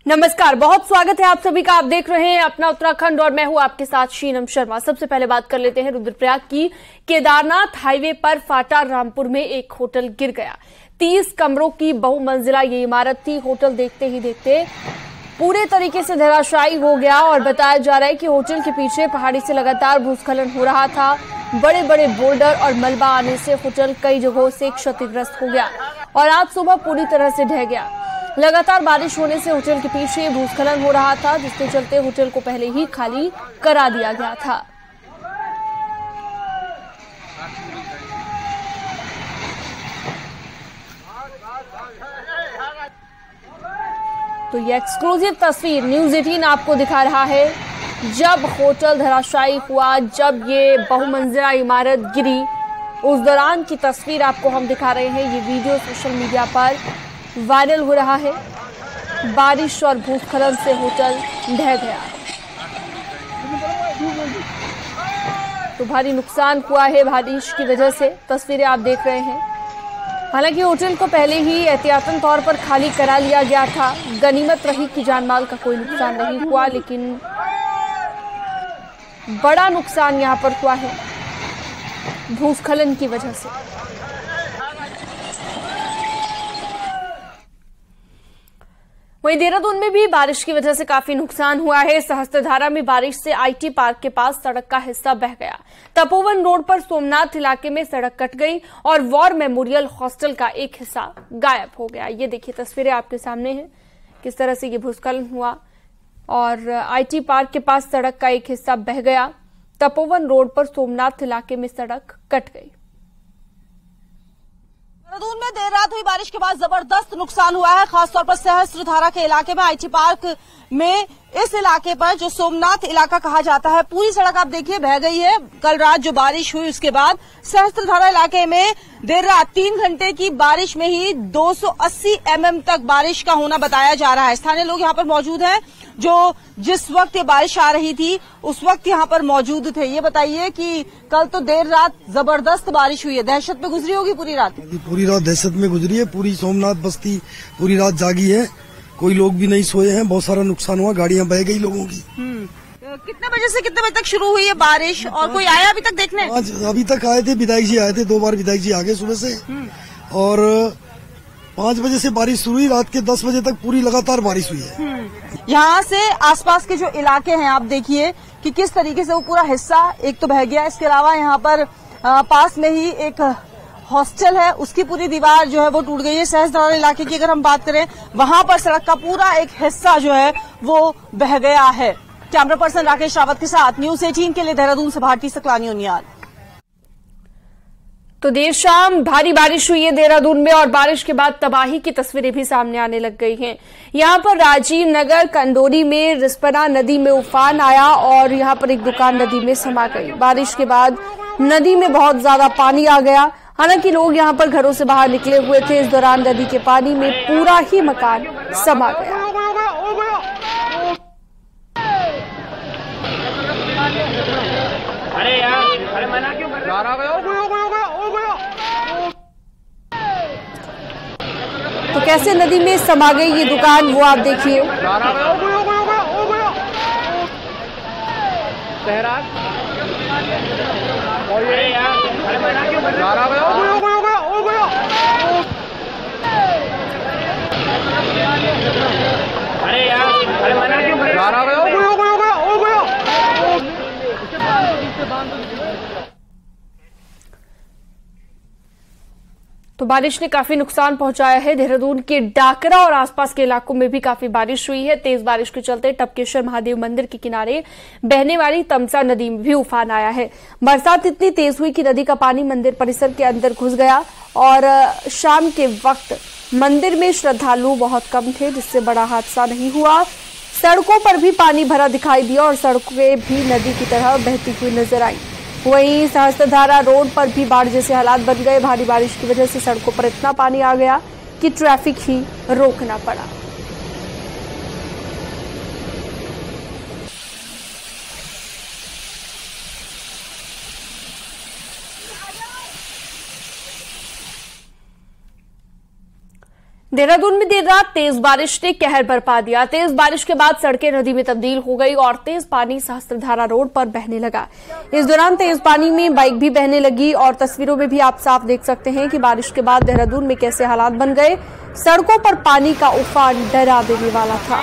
नमस्कार, बहुत स्वागत है आप सभी का। आप देख रहे हैं अपना उत्तराखंड और मैं हूं आपके साथ शीनम शर्मा। सबसे पहले बात कर लेते हैं रुद्रप्रयाग की। केदारनाथ हाईवे पर फाटा रामपुर में एक होटल गिर गया। 30 कमरों की बहुमंजिला ये इमारत थी। होटल देखते ही देखते पूरे तरीके से धराशायी हो गया और बताया जा रहा है कि होटल के पीछे पहाड़ी से लगातार भूस्खलन हो रहा था। बड़े बड़े बोल्डर और मलबा आने से होटल कई जगहों से क्षतिग्रस्त हो गया और आज सुबह पूरी तरह से ढह गया। लगातार बारिश होने से होटल के पीछे भूस्खलन हो रहा था, जिसके चलते होटल को पहले ही खाली करा दिया गया था। तो ये एक्सक्लूसिव तस्वीर न्यूज़ 18 आपको दिखा रहा है। जब होटल धराशायी हुआ, जब ये बहुमंजिला इमारत गिरी, उस दौरान की तस्वीर आपको हम दिखा रहे हैं। ये वीडियो सोशल मीडिया पर वायरल हो रहा है। बारिश और भूस्खलन से होटल ढह गया तो भारी नुकसान हुआ है बारिश की वजह से। तस्वीरें आप देख रहे हैं। हालांकि होटल को पहले ही एहतियातन तौर पर खाली करा लिया गया था। गनीमत रही कि जानमाल का कोई नुकसान नहीं हुआ, लेकिन बड़ा नुकसान यहां पर हुआ है भूस्खलन की वजह से। वहीं देहरादून में भी बारिश की वजह से काफी नुकसान हुआ है। सहस्त्रधारा में बारिश से आईटी पार्क के पास सड़क का हिस्सा बह गया। तपोवन रोड पर सोमनाथ इलाके में सड़क कट गई और वॉर मेमोरियल हॉस्टल का एक हिस्सा गायब हो गया। ये देखिए तस्वीरें आपके सामने हैं, किस तरह से ये भूस्खलन हुआ और आईटी पार्क के पास सड़क का एक हिस्सा बह गया। तपोवन रोड पर सोमनाथ इलाके में सड़क कट गई। देहरादून में देर रात हुई बारिश के बाद जबरदस्त नुकसान हुआ है, खासतौर पर सहस्त्रधारा के इलाके में। आईटी पार्क में इस इलाके पर जो सोमनाथ इलाका कहा जाता है, पूरी सड़क आप देखिए बह गई है। कल रात जो बारिश हुई उसके बाद सहस्त्रधारा इलाके में देर रात 3 घंटे की बारिश में ही 280 mm तक बारिश का होना बताया जा रहा है। स्थानीय लोग यहाँ पर मौजूद हैं जो जिस वक्त ये बारिश आ रही थी उस वक्त यहाँ पर मौजूद थे। ये बताइए कि कल तो देर रात जबरदस्त बारिश हुई है, दहशत में गुजरी होगी पूरी रात? पूरी रात दहशत में गुजरी है। पूरी सोमनाथ बस्ती पूरी रात जागी है, कोई लोग भी नहीं सोए हैं। बहुत सारा नुकसान हुआ, गाड़ियां बह गई लोगों की। कितने बजे से कितने बजे तक शुरू हुई है बारिश और कोई आया अभी तक देखने? आज अभी तक आए थे, विधायक जी आए थे, 2 बार विधायक जी आ गए सुबह से। और 5 बजे से बारिश शुरू हुई, रात के 10 बजे तक पूरी लगातार बारिश हुई है। यहाँ से आसपास के जो इलाके हैं आप देखिए कि किस तरीके से वो पूरा हिस्सा एक तो बह गया। इसके अलावा यहाँ पर पास में ही एक हॉस्टल है, उसकी पूरी दीवार जो है वो टूट गई है। सहस्त्रधारा इलाके की अगर हम बात करें, वहां पर सड़क का पूरा एक हिस्सा जो है वो बह गया है। कैमरा पर्सन राकेश रावत के साथ न्यूज़ 18 के लिए देहरादून से भारती सकलानी उनियाल। तो देर शाम भारी बारिश हुई है देहरादून में और बारिश के बाद तबाही की तस्वीरें भी सामने आने लग गई हैं। यहां पर राजीव नगर कंडोरी में रिस्पना नदी में उफान आया और यहां पर एक दुकान नदी में समा गई। बारिश के बाद नदी में बहुत ज्यादा पानी आ गया। हालांकि लोग यहां पर घरों से बाहर निकले हुए थे। इस दौरान नदी के पानी में पूरा ही मकान समा गया। अरे यार, अरे मना क्यों कर रहे हो? तो कैसे नदी में समा गई ये दुकान, वो आप देखिए। अरे यार, अरे मना क्यों कर रहे हो? अरे यार, अरे मना क्यों कर रहे हो? तो बारिश ने काफी नुकसान पहुंचाया है। देहरादून के डाकरा और आसपास के इलाकों में भी काफी बारिश हुई है। तेज बारिश के चलते टपकेश्वर महादेव मंदिर के किनारे बहने वाली तमसा नदी में भी उफान आया है। बरसात इतनी तेज हुई कि नदी का पानी मंदिर परिसर के अंदर घुस गया और शाम के वक्त मंदिर में श्रद्धालु बहुत कम थे, जिससे बड़ा हादसा नहीं हुआ। सड़कों पर भी पानी भरा दिखाई दिया और सड़कें भी नदी की तरह बहती हुई नजर आई। वहीं सहस्त्रधारा रोड पर भी बाढ़ जैसे हालात बन गए। भारी बारिश की वजह से सड़कों पर इतना पानी आ गया कि ट्रैफिक ही रोकना पड़ा। देहरादून में देर रात तेज बारिश ने कहर बरपा दिया। तेज बारिश के बाद सड़कें नदी में तब्दील हो गई और तेज पानी सहस्त्रधारा रोड पर बहने लगा। इस दौरान तेज पानी में बाइक भी बहने लगी और तस्वीरों में भी आप साफ देख सकते हैं कि बारिश के बाद देहरादून में कैसे हालात बन गए। सड़कों पर पानी का उफान डरा देने वाला था।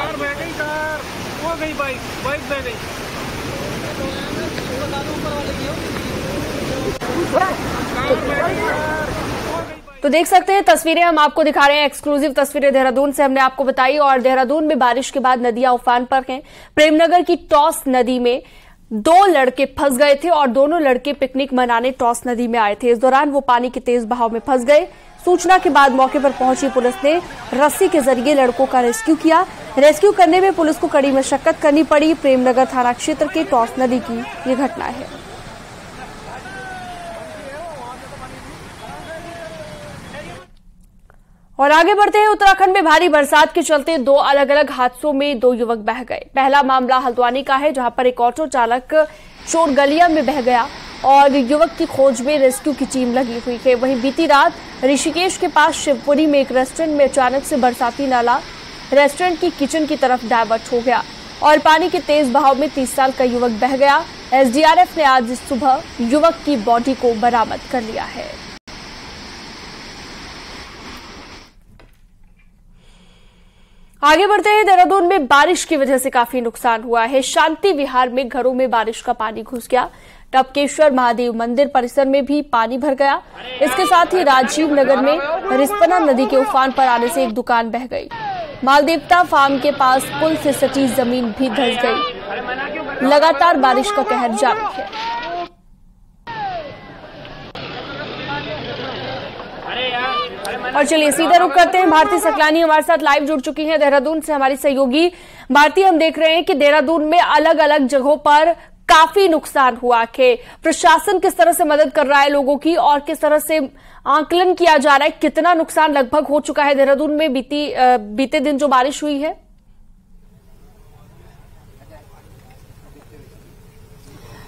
तो देख सकते हैं तस्वीरें हम आपको दिखा रहे हैं, एक्सक्लूसिव तस्वीरें देहरादून से हमने आपको बताई। और देहरादून में बारिश के बाद नदियां उफान पर हैं। प्रेमनगर की टॉस नदी में 2 लड़के फंस गए थे और दोनों लड़के पिकनिक मनाने टॉस नदी में आए थे। इस दौरान वो पानी के तेज बहाव में फंस गए। सूचना के बाद मौके पर पहुंची पुलिस ने रस्सी के जरिए लड़कों का रेस्क्यू किया। रेस्क्यू करने में पुलिस को कड़ी मशक्कत करनी पड़ी। प्रेमनगर थाना क्षेत्र के टॉस नदी की ये घटना है। और आगे बढ़ते हैं, उत्तराखंड में भारी बरसात के चलते 2 अलग अलग हादसों में 2 युवक बह गए। पहला मामला हल्द्वानी का है, जहां पर एक ऑटो चालक चोर गलिया में बह गया और युवक की खोज में रेस्क्यू की टीम लगी हुई है। वहीं बीती रात ऋषिकेश के पास शिवपुरी में एक रेस्टोरेंट में अचानक से बरसाती नाला रेस्टोरेंट की किचन की तरफ डायवर्ट हो गया और पानी के तेज बहाव में 30 साल का युवक बह गया। एसडीआरएफ ने आज सुबह युवक की बॉडी को बरामद कर लिया है। आगे बढ़ते हैं, देहरादून में बारिश की वजह से काफी नुकसान हुआ है। शांति विहार में घरों में बारिश का पानी घुस गया। टपकेश्वर महादेव मंदिर परिसर में भी पानी भर गया। इसके साथ ही राजीव नगर में रिस्पना नदी के उफान पर आने से एक दुकान बह गई। मालदेवता फार्म के पास पुल से सटी जमीन भी धंस गई। लगातार बारिश का कहर जारी है। और चलिए सीधा रुख करते हैं, भारती सकलानी हमारे साथ लाइव जुड़ चुकी हैं देहरादून से, हमारी सहयोगी। भारती, हम देख रहे हैं कि देहरादून में अलग अलग जगहों पर काफी नुकसान हुआ है। प्रशासन किस तरह से मदद कर रहा है लोगों की और किस तरह से आंकलन किया जा रहा है, कितना नुकसान लगभग हो चुका है देहरादून में बीते दिन जो बारिश हुई है?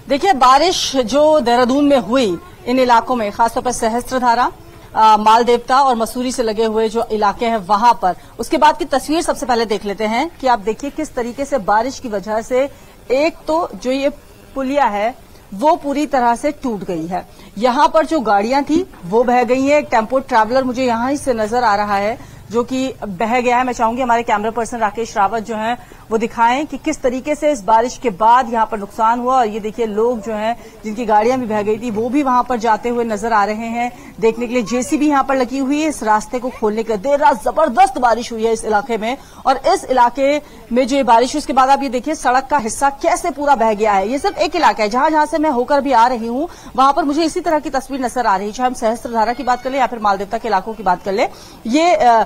देखिए, बारिश जो देहरादून में हुई इन इलाकों में, खासतौर पर सहस्त्रधारा, मालदेवता और मसूरी से लगे हुए जो इलाके हैं वहां पर, उसके बाद की तस्वीर सबसे पहले देख लेते हैं कि आप देखिए किस तरीके से बारिश की वजह से एक तो जो ये पुलिया है वो पूरी तरह से टूट गई है। यहां पर जो गाड़ियां थी वो बह गई हैं। एक टेम्पो ट्रैवलर मुझे यहां ही से नजर आ रहा है जो कि बह गया है। मैं चाहूंगी हमारे कैमरा पर्सन राकेश रावत जो हैं वो दिखाएं कि किस तरीके से इस बारिश के बाद यहां पर नुकसान हुआ। और ये देखिए लोग जो हैं जिनकी गाड़ियां भी बह गई थी वो भी वहां पर जाते हुए नजर आ रहे हैं देखने के लिए। जेसीबी यहां पर लगी हुई है इस रास्ते को खोलने के लिए। देर रात जबरदस्त बारिश हुई है इस इलाके में और इस इलाके में जो ये बारिश हुई उसके बाद आप ये देखिए सड़क का हिस्सा कैसे पूरा बह गया है। ये सिर्फ एक इलाका है, जहां जहां से मैं होकर भी आ रही हूं वहां पर मुझे इसी तरह की तस्वीर नजर आ रही है। चाहे हम सहस्त्रधारा की बात कर ले या फिर मालदेवता के इलाकों की बात कर ले। ये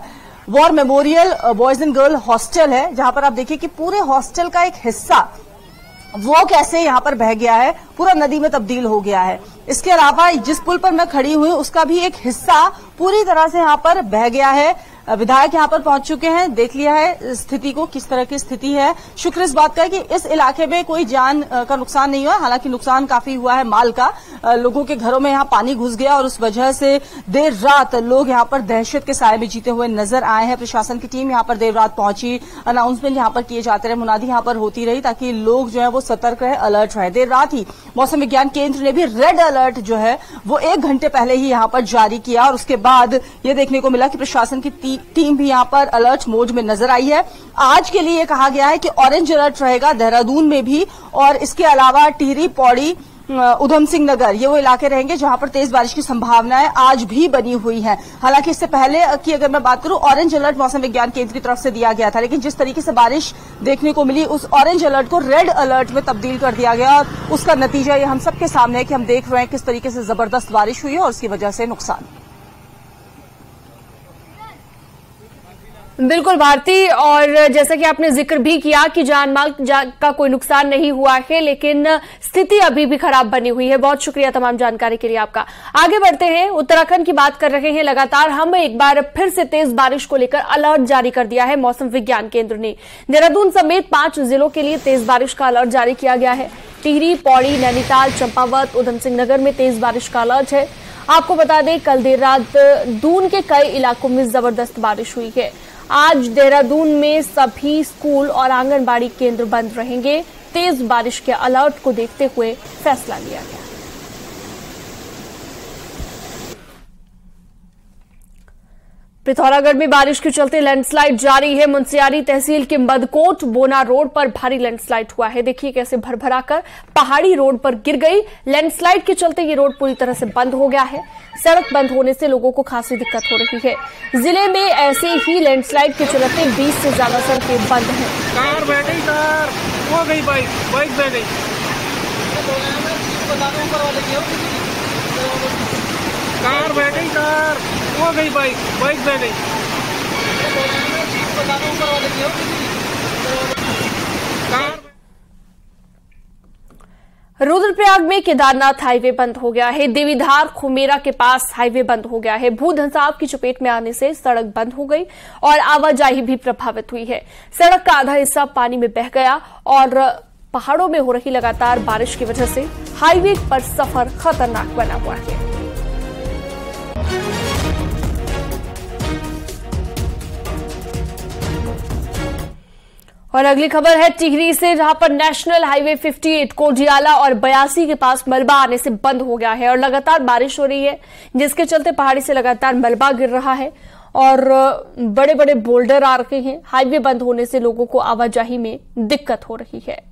war memorial boys and girl hostel है, जहां पर आप देखिए कि पूरे हॉस्टल का एक हिस्सा वो कैसे यहां पर बह गया है, पूरा नदी में तब्दील हो गया है। इसके अलावा जिस पुल पर मैं खड़ी हुई उसका भी एक हिस्सा पूरी तरह से यहां पर बह गया है। विधायक यहां पर पहुंच चुके हैं, देख लिया है स्थिति को, किस तरह की स्थिति है। शुक्र इस बात का है कि इस इलाके में कोई जान का नुकसान नहीं हुआ, हालांकि नुकसान काफी हुआ है माल का। लोगों के घरों में यहां पानी घुस गया और उस वजह से देर रात लोग यहां पर दहशत के साए में जीते हुए नजर आए हैं। प्रशासन की टीम यहां पर देर रात पहुंची, अनाउंसमेंट यहां पर किए जाते रहे, मुनादी यहां पर होती रही ताकि लोग जो है वो सतर्क रहे, अलर्ट रहे। देर रात ही मौसम विज्ञान केंद्र ने भी रेड अलर्ट जो है वो 1 घंटे पहले ही यहां पर जारी किया और उसके बाद ये देखने को मिला कि प्रशासन की टीम भी यहां पर अलर्ट मोड में नजर आई है। आज के लिए कहा गया है कि ऑरेंज अलर्ट रहेगा देहरादून में भी और इसके अलावा टिहरी, पौड़ी, उधम सिंह नगर ये वो इलाके रहेंगे जहां पर तेज बारिश की संभावनाएं आज भी बनी हुई हैं। हालांकि इससे पहले की अगर मैं बात करूं ऑरेंज अलर्ट मौसम विज्ञान केंद्र की तरफ से दिया गया था, लेकिन जिस तरीके से बारिश देखने को मिली उस ऑरेंज अलर्ट को रेड अलर्ट में तब्दील कर दिया गया और उसका नतीजा ये हम सबके सामने है कि हम देख रहे हैं किस तरीके से जबरदस्त बारिश हुई है और उसकी वजह से नुकसान। बिल्कुल भारती, और जैसा कि आपने जिक्र भी किया कि जान माल का कोई नुकसान नहीं हुआ है, लेकिन स्थिति अभी भी खराब बनी हुई है। बहुत शुक्रिया तमाम जानकारी के लिए आपका। आगे बढ़ते हैं, उत्तराखंड की बात कर रहे हैं। लगातार हम एक बार फिर से तेज बारिश को लेकर अलर्ट जारी कर दिया है मौसम विज्ञान केंद्र ने। देहरादून समेत 5 जिलों के लिए तेज बारिश का अलर्ट जारी किया गया है। टिहरी, पौड़ी, नैनीताल, चंपावत, उधम सिंह नगर में तेज बारिश का अलर्ट है। आपको बता दें कल देर रात दून के कई इलाकों में जबरदस्त बारिश हुई है। आज देहरादून में सभी स्कूल और आंगनबाड़ी केंद्र बंद रहेंगे। तेज बारिश के अलर्ट को देखते हुए फैसला लिया गया। पिथौरागढ़ में बारिश के चलते लैंडस्लाइड जारी है। मुंशियारी तहसील के मदकोट बोना रोड पर भारी लैंडस्लाइड हुआ है। देखिए कैसे भरभराकर पहाड़ी रोड पर गिर गई। लैंडस्लाइड के चलते ये रोड पूरी तरह से बंद हो गया है। सड़क बंद होने से लोगों को खासी दिक्कत हो रही है। जिले में ऐसे ही लैंडस्लाइड के चलते 20 से ज्यादा सड़कें बंद हैं। कार बह गई, कार हो गई, बाइक बह गई। कार बह गई, कार हो गई, बाइक बह गई। रुद्रप्रयाग में केदारनाथ हाईवे बंद हो गया है। देवीधार खुमेरा के पास हाईवे बंद हो गया है। भूधंसाव की चपेट में आने से सड़क बंद हो गई और आवाजाही भी प्रभावित हुई है। सड़क का आधा हिस्सा पानी में बह गया और पहाड़ों में हो रही लगातार बारिश की वजह से हाईवे पर सफर खतरनाक बना हुआ है। और अगली खबर है टिहरी से, जहां पर नेशनल हाईवे 58 कोडियाला और 82 के पास मलबा आने से बंद हो गया है और लगातार बारिश हो रही है, जिसके चलते पहाड़ी से लगातार मलबा गिर रहा है और बड़े बड़े बोल्डर आ रहे हैं। हाईवे बंद होने से लोगों को आवाजाही में दिक्कत हो रही है।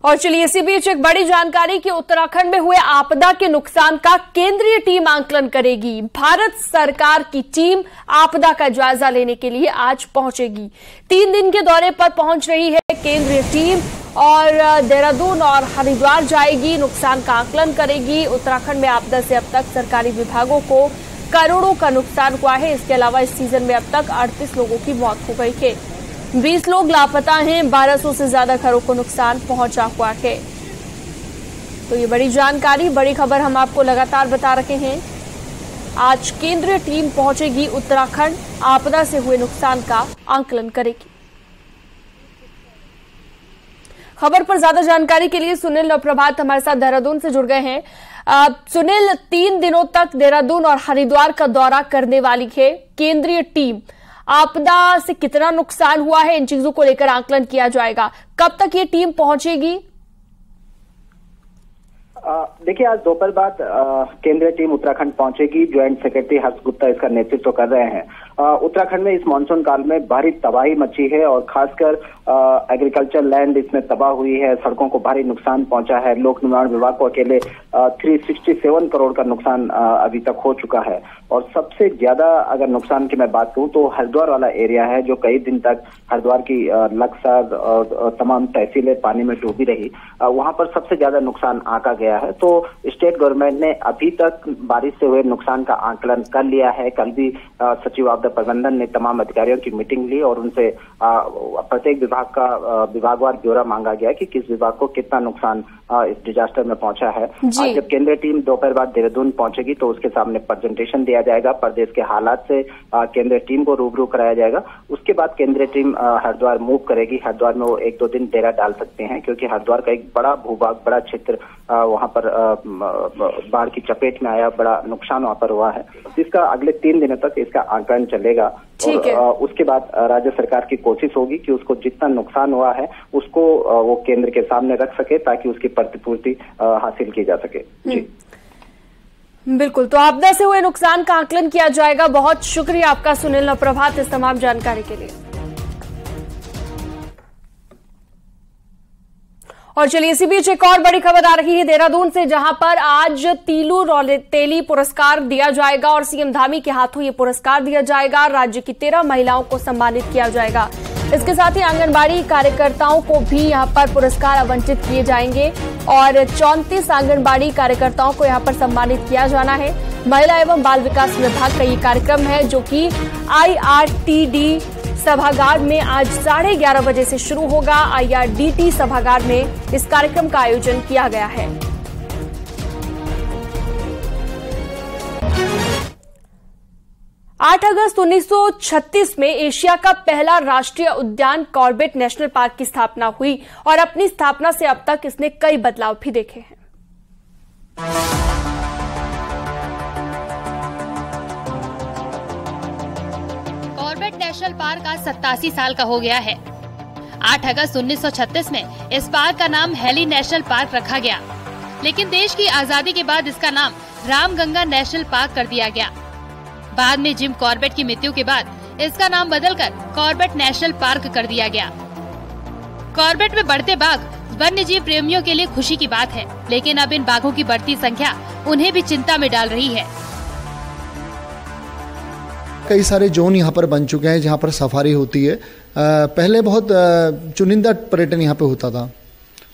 और चलिए इसी बीच एक बड़ी जानकारी कि उत्तराखंड में हुए आपदा के नुकसान का केंद्रीय टीम आंकलन करेगी। भारत सरकार की टीम आपदा का जायजा लेने के लिए आज पहुंचेगी। 3 दिन के दौरे पर पहुंच रही है केंद्रीय टीम और देहरादून और हरिद्वार जाएगी, नुकसान का आंकलन करेगी। उत्तराखंड में आपदा से अब तक सरकारी विभागों को करोड़ों का नुकसान हुआ है। इसके अलावा इस सीजन में अब तक 38 लोगों की मौत हो गई है। 20 लोग लापता हैं। 1200 से ज्यादा घरों को नुकसान पहुंचा हुआ है। तो ये बड़ी जानकारी, बड़ी खबर हम आपको लगातार बता रहे हैं। आज केंद्रीय टीम पहुंचेगी उत्तराखंड, आपदा से हुए नुकसान का आंकलन करेगी। खबर पर ज्यादा जानकारी के लिए सुनील और प्रभात हमारे साथ देहरादून से जुड़ गए हैं। सुनील, 3 दिनों तक देहरादून और हरिद्वार का दौरा करने वाली है केंद्रीय टीम। आपदा से कितना नुकसान हुआ है, इन चीजों को लेकर आंकलन किया जाएगा। कब तक ये टीम पहुंचेगी? देखिए, आज दोपहर बाद केंद्रीय टीम उत्तराखंड पहुंचेगी। ज्वाइंट सेक्रेटरी हर्ष गुप्ता इसका नेतृत्व कर रहे हैं। उत्तराखंड में इस मानसून काल में भारी तबाही मची है और खासकर एग्रीकल्चर लैंड इसमें तबाह हुई है। सड़कों को भारी नुकसान पहुंचा है। लोक निर्माण विभाग को अकेले 367 करोड़ का नुकसान अभी तक हो चुका है। और सबसे ज्यादा अगर नुकसान की मैं बात करूं तो हरिद्वार वाला एरिया है, जो कई दिन तक हरिद्वार की लक्सर और तमाम तहसीलें पानी में डूबी रही। वहां पर सबसे ज्यादा नुकसान आंका गया है। तो स्टेट गवर्नमेंट ने अभी तक बारिश से हुए नुकसान का आंकलन कर लिया है। कल भी सचिव आपदा प्रबंधन ने तमाम अधिकारियों की मीटिंग ली और उनसे प्रत्येक विभाग का विभागवार ब्यौरा मांगा गया कि किस विभाग को कितना नुकसान इस डिजास्टर में पहुंचा है। आज जब केंद्रीय टीम दोपहर बाद देहरादून पहुंचेगी तो उसके सामने प्रेजेंटेशन दिया जाएगा। प्रदेश के हालात से केंद्रीय टीम को रूबरू कराया जाएगा। उसके बाद केंद्रीय टीम हरिद्वार मूव करेगी। हरिद्वार में वो 1-2 दिन डेरा डाल सकते हैं, क्योंकि हरिद्वार का एक बड़ा भूभाग, बड़ा क्षेत्र वहां पर बाढ़ की चपेट में आया, बड़ा नुकसान वहां पर हुआ है। इसका अगले 3 दिनों तक इसका आंकलन चलेगा और उसके बाद राज्य सरकार की कोशिश होगी कि उसको जितना नुकसान हुआ है उसको वो केंद्र के सामने रख सके ताकि उसकी प्रतिपूर्ति हासिल की जा सके। जी बिल्कुल, तो आपदा से हुए नुकसान का आंकलन किया जाएगा। बहुत शुक्रिया आपका सुनील और प्रभात इस तमाम जानकारी के लिए। और चलिए इसी बीच एक और बड़ी खबर आ रही है देहरादून से, जहां पर आज तीलू रौतेली पुरस्कार दिया जाएगा और सीएम धामी के हाथों ये पुरस्कार दिया जाएगा। राज्य की 13 महिलाओं को सम्मानित किया जाएगा। इसके साथ ही आंगनबाड़ी कार्यकर्ताओं को भी यहां पर पुरस्कार आवंटित किए जाएंगे और 34 आंगनबाड़ी कार्यकर्ताओं को यहां पर सम्मानित किया जाना है। महिला एवं बाल विकास विभाग का ये कार्यक्रम है, जो कि IRTD सभागार में आज 11:30 बजे से शुरू होगा। IRDT सभागार में इस कार्यक्रम का आयोजन किया गया है। 8 अगस्त 1936 में एशिया का पहला राष्ट्रीय उद्यान कॉर्बेट नेशनल पार्क की स्थापना हुई और अपनी स्थापना से अब तक इसने कई बदलाव भी देखे हैं। कॉर्बेट नेशनल पार्क आज 87 साल का हो गया है। 8 अगस्त 1936 में इस पार्क का नाम हेली नेशनल पार्क रखा गया, लेकिन देश की आजादी के बाद इसका नाम रामगंगा नेशनल पार्क कर दिया गया। बाद में जिम कॉर्बेट की मृत्यु के बाद इसका नाम बदलकर कॉर्बेट नेशनल पार्क कर दिया गया। कॉर्बेट में बढ़ते बाघ वन्य जीव प्रेमियों के लिए खुशी की बात है, लेकिन अब इन बाघों की बढ़ती संख्या उन्हें भी चिंता में डाल रही है। कई सारे जोन यहाँ पर बन चुके हैं जहाँ पर सफारी होती है। पहले बहुत चुनिंदा पर्यटन यहाँ पे होता था,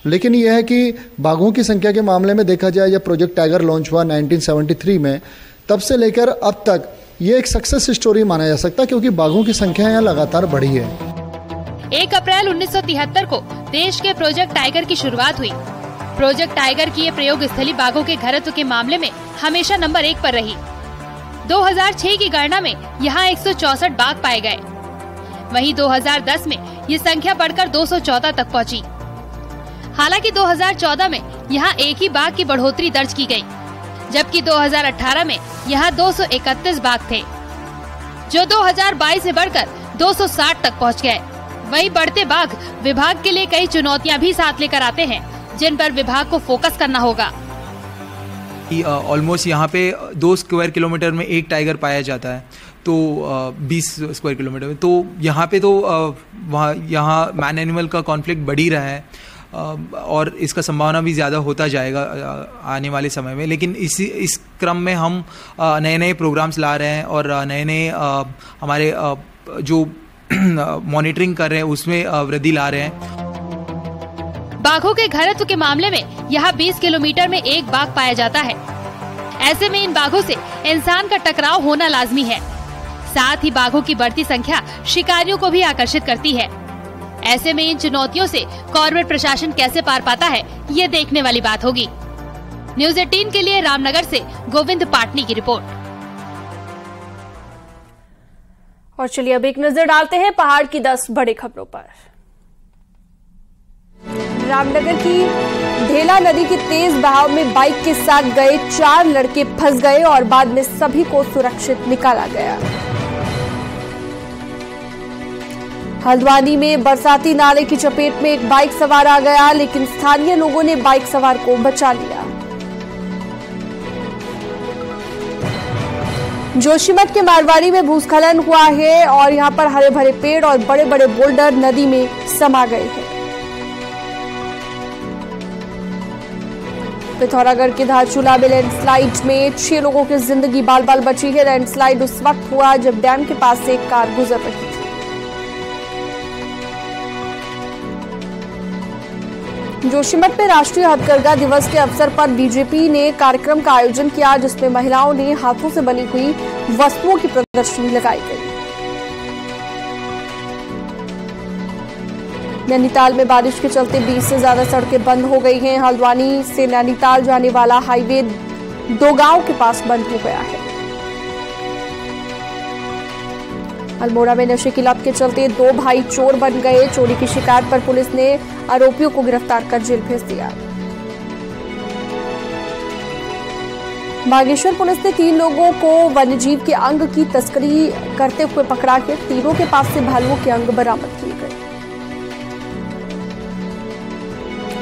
लेकिन यह है कि बाघों की संख्या के मामले में देखा जाए, जब प्रोजेक्ट टाइगर लॉन्च हुआ 1973 में, तब से लेकर अब तक ये एक सक्सेस स्टोरी माना जा सकता है, क्योंकि बाघों की संख्या यहाँ लगातार बढ़ी है। 1 अप्रैल 1973 को देश के प्रोजेक्ट टाइगर की शुरुआत हुई। प्रोजेक्ट टाइगर की ये प्रयोग स्थली बाघों के घनत्व के मामले में हमेशा नंबर 1 पर रही। 2006 की गणना में यहाँ 164 बाघ पाए गए। वहीं 2010 में ये संख्या बढ़कर 214 तक पहुँची। हालांकि 2014 में यहाँ एक ही बाघ की बढ़ोतरी दर्ज की गई, जबकि 2018 में यहाँ 231 बाघ थे, जो 2022 में बढ़कर 260 तक पहुँच गए। वहीं बढ़ते बाघ विभाग के लिए कई चुनौतियां भी साथ लेकर आते हैं, जिन पर विभाग को फोकस करना होगा। ऑलमोस्ट यहाँ पे 2 स्क्वायर किलोमीटर में एक टाइगर पाया जाता है, तो 20 स्क्वायर किलोमीटर में, तो यहाँ पे तो यहाँ मैन एनिमल का कॉन्फ्लिक्ट बढ़ ही रहा है और इसका संभावना भी ज़्यादा होता जाएगा आने वाले समय में। लेकिन इस क्रम में हम नए नए प्रोग्राम्स ला रहे हैं और नए नए हमारे जो मॉनिटरिंग कर रहे हैं उसमें वृद्धि ला रहे हैं। बाघों के घनत्व के मामले में यहाँ 20 किलोमीटर में एक बाघ पाया जाता है। ऐसे में इन बाघों से इंसान का टकराव होना लाजमी है। साथ ही बाघों की बढ़ती संख्या शिकारियों को भी आकर्षित करती है। ऐसे में इन चुनौतियों से कॉर्बेट प्रशासन कैसे पार पाता है, ये देखने वाली बात होगी। न्यूज़ 18 के लिए रामनगर से गोविंद पाटनी की रिपोर्ट। और चलिए अब एक नजर डालते हैं पहाड़ की 10 बड़ी खबरों पर। रामनगर की ढेला नदी की तेज बहाव में बाइक के साथ गए 4 लड़के फंस गए और बाद में सभी को सुरक्षित निकाला गया। हल्द्वानी में बरसाती नाले की चपेट में एक बाइक सवार आ गया, लेकिन स्थानीय लोगों ने बाइक सवार को बचा लिया। जोशीमठ के मारवाड़ी में भूस्खलन हुआ है और यहां पर हरे भरे पेड़ और बड़े बड़े बोल्डर नदी में समा गए हैं। पिथौरागढ़ के धारचूला में लैंडस्लाइड में 6 लोगों की जिंदगी बाल बाल बची है। लैंडस्लाइड उस वक्त हुआ जब डैम के पास से एक कार गुजर रही थी। जोशीमठ में राष्ट्रीय हथकरघा दिवस के अवसर पर बीजेपी ने कार्यक्रम का आयोजन किया, जिसमें महिलाओं ने हाथों से बनी हुई वस्तुओं की प्रदर्शनी लगाई गई। नैनीताल में बारिश के चलते 20 से ज्यादा सड़कें बंद हो गई हैं। हल्द्वानी से नैनीताल जाने वाला हाईवे 2 गांव के पास बंद हो गया है। अल्मोड़ा में नशे की लत के चलते 2 भाई चोर बन गए। चोरी की शिकायत पर पुलिस ने आरोपियों को गिरफ्तार कर जेल भेज दिया। बागेश्वर पुलिस ने 3 लोगों को वन्यजीव के अंग की तस्करी करते हुए पकड़ा के तीनों के पास से भालुओं के अंग बरामद किए गए।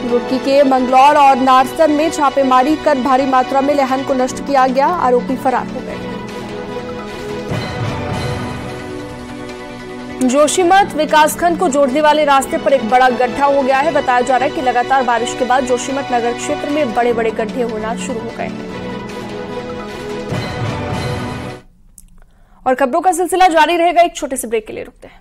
रुड़की के मंगलौर और नारसन में छापेमारी कर भारी मात्रा में लहन को नष्ट किया गया। आरोपी फरार हो गए। जोशीमठ विकासखंड को जोड़ने वाले रास्ते पर एक बड़ा गड्ढा हो गया है। बताया जा रहा है कि लगातार बारिश के बाद जोशीमठ नगर क्षेत्र में बड़े बड़े गड्ढे होना शुरू हो गए हैं। और खबरों का सिलसिला जारी रहेगा, एक छोटे से ब्रेक के लिए रुकते हैं।